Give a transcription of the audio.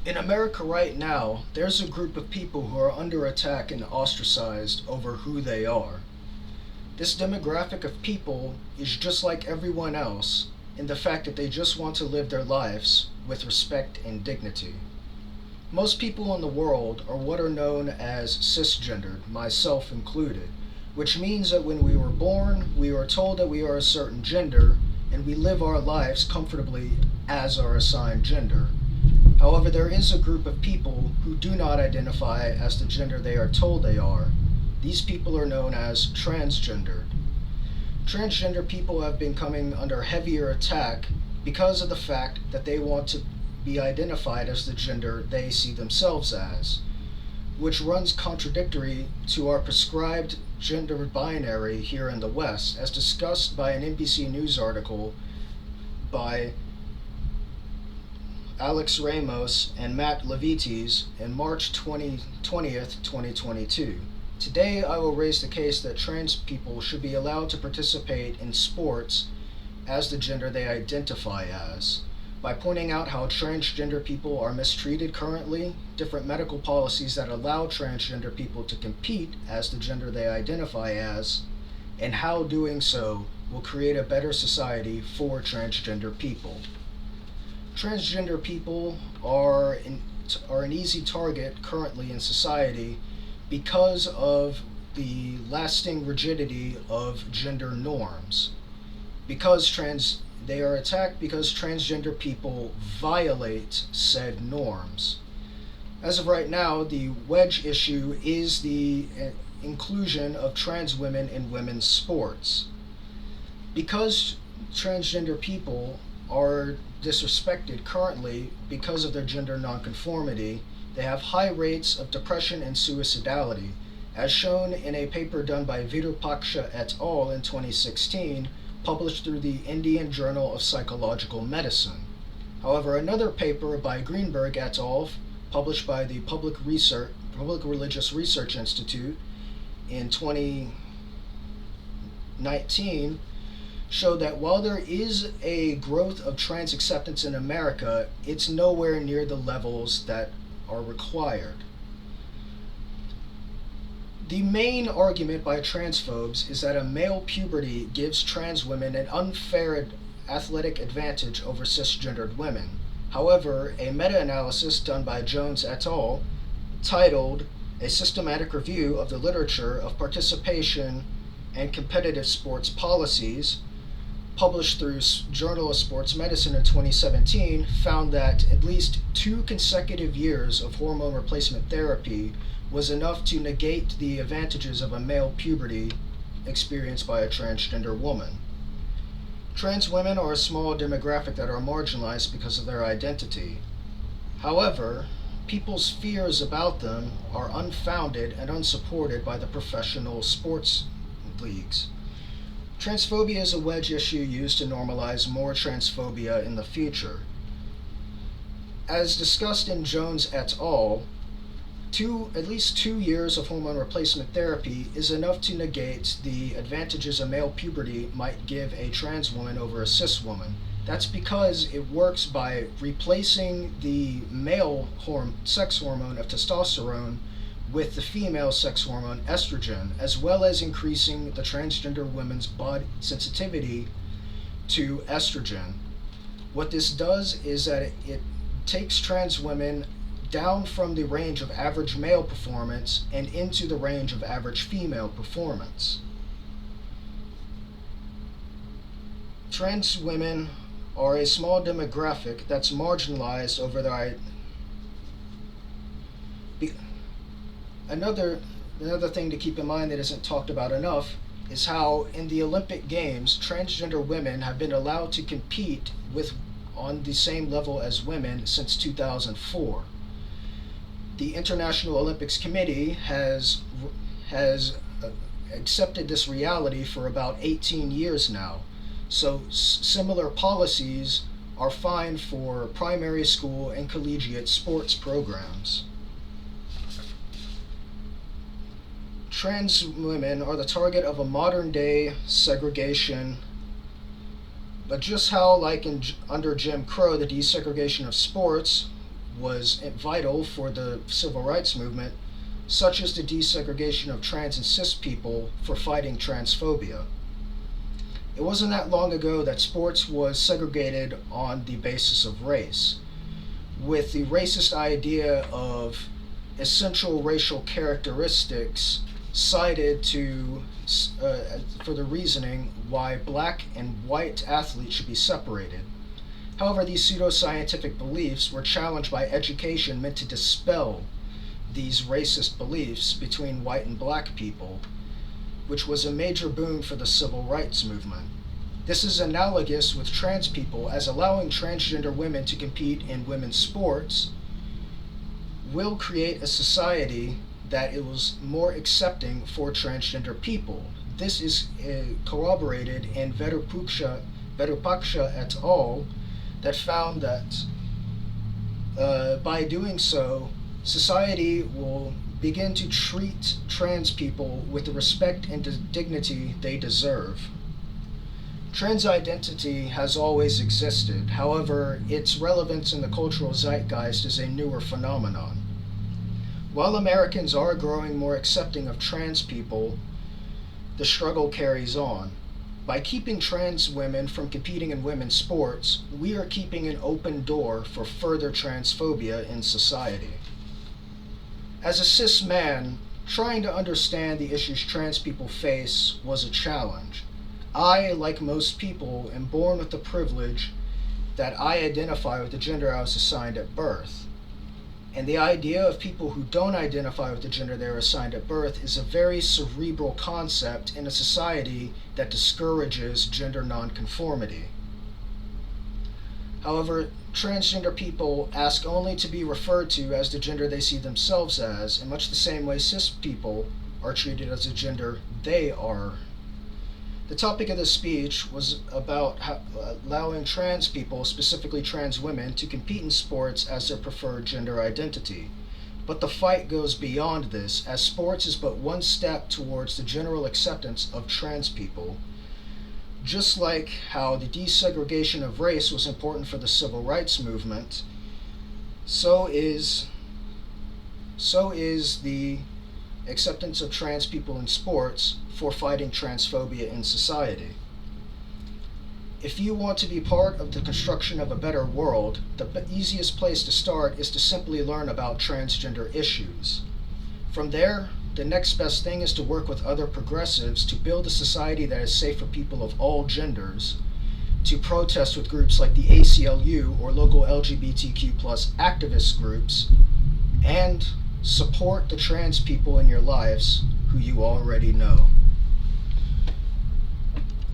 In America right now, there's a group of people who are under attack and ostracized over who they are. This demographic of people is just like everyone else in the fact that they just want to live their lives with respect and dignity. Most people in the world are what are known as cisgendered, myself included, which means that when we were born, we are told that we are a certain gender, and we live our lives comfortably as our assigned gender. However, there is a group of people who do not identify as the gender they are told they are. These people are known as transgendered. Transgender people have been coming under heavier attack because of the fact that they want to be identified as the gender they see themselves as, which runs contradictory to our prescribed gender binary here in the West, as discussed by an NBC News article by Alex Ramos and Matt Levites in March 20th, 2022. Today, I will raise the case that trans people should be allowed to participate in sports as the gender they identify as, by pointing out how transgender people are mistreated currently, different medical policies that allow transgender people to compete as the gender they identify as, and how doing so will create a better society for transgender people. Transgender people are an easy target currently in society because of the lasting rigidity of gender norms. They are attacked because transgender people violate said norms. As of right now, the wedge issue is the inclusion of trans women in women's sports. Because transgender people are disrespected currently because of their gender nonconformity, they have high rates of depression and suicidality, as shown in a paper done by Virupaksha et al. In 2016, published through the Indian Journal of Psychological Medicine. However, another paper by Greenberg et al., published by the Public Religious Research Institute in 2019, showed that while there is a growth of trans acceptance in America, it's nowhere near the levels that are required. The main argument by transphobes is that a male puberty gives trans women an unfair athletic advantage over cisgendered women. However, a meta-analysis done by Jones et al., titled A Systematic Review of the Literature of Participation and Competitive Sports Policies, published through Journal of Sports Medicine in 2017, found that at least 2 consecutive years of hormone replacement therapy was enough to negate the advantages of a male puberty experienced by a transgender woman. Trans women are a small demographic that are marginalized because of their identity. However, people's fears about them are unfounded and unsupported by the professional sports leagues. Transphobia is a wedge issue used to normalize more transphobia in the future. As discussed in Jones et al., at least 2 years of hormone replacement therapy is enough to negate the advantages a male puberty might give a trans woman over a cis woman. That's because it works by replacing the male sex hormone of testosterone with the female sex hormone estrogen, as well as increasing the transgender woman's body sensitivity to estrogen. What this does is that it takes trans women down from the range of average male performance and into the range of average female performance. Trans women are a small demographic that's marginalized over their Another thing to keep in mind that isn't talked about enough is how in the Olympic Games, transgender women have been allowed to compete on the same level as women since 2004. The International Olympics Committee has accepted this reality for about 18 years now. So similar policies are fine for primary school and collegiate sports programs. Trans women are the target of a modern-day segregation, but just how, like under Jim Crow, the desegregation of sports was vital for the civil rights movement, such as the desegregation of trans and cis people for fighting transphobia. It wasn't that long ago that sports was segregated on the basis of race, with the racist idea of essential racial characteristics cited for the reasoning why black and white athletes should be separated. However, these pseudoscientific beliefs were challenged by education meant to dispel these racist beliefs between white and black people, which was a major boon for the civil rights movement. This is analogous with trans people, as allowing transgender women to compete in women's sports will create a society that is more accepting for transgender people. This is corroborated in Verupaksha et al., that found that by doing so, society will begin to treat trans people with the respect and dignity they deserve. Trans identity has always existed. However, its relevance in the cultural zeitgeist is a newer phenomenon. While Americans are growing more accepting of trans people, the struggle carries on. By keeping trans women from competing in women's sports, we are keeping an open door for further transphobia in society. As a cis man, trying to understand the issues trans people face was a challenge. I, like most people, am born with the privilege that I identify with the gender I was assigned at birth. And the idea of people who don't identify with the gender they were assigned at birth is a very cerebral concept in a society that discourages gender nonconformity. However, transgender people ask only to be referred to as the gender they see themselves as, in much the same way cis people are treated as the gender they are. The topic of this speech was about allowing trans people, specifically trans women, to compete in sports as their preferred gender identity. But the fight goes beyond this, as sports is but one step towards the general acceptance of trans people. Just like how the desegregation of race was important for the civil rights movement, so is the acceptance of trans people in sports for fighting transphobia in society. If you want to be part of the construction of a better world, the easiest place to start is to simply learn about transgender issues. From there, the next best thing is to work with other progressives to build a society that is safe for people of all genders, to protest with groups like the ACLU or local LGBTQ+ activist groups, and support the trans people in your lives who you already know.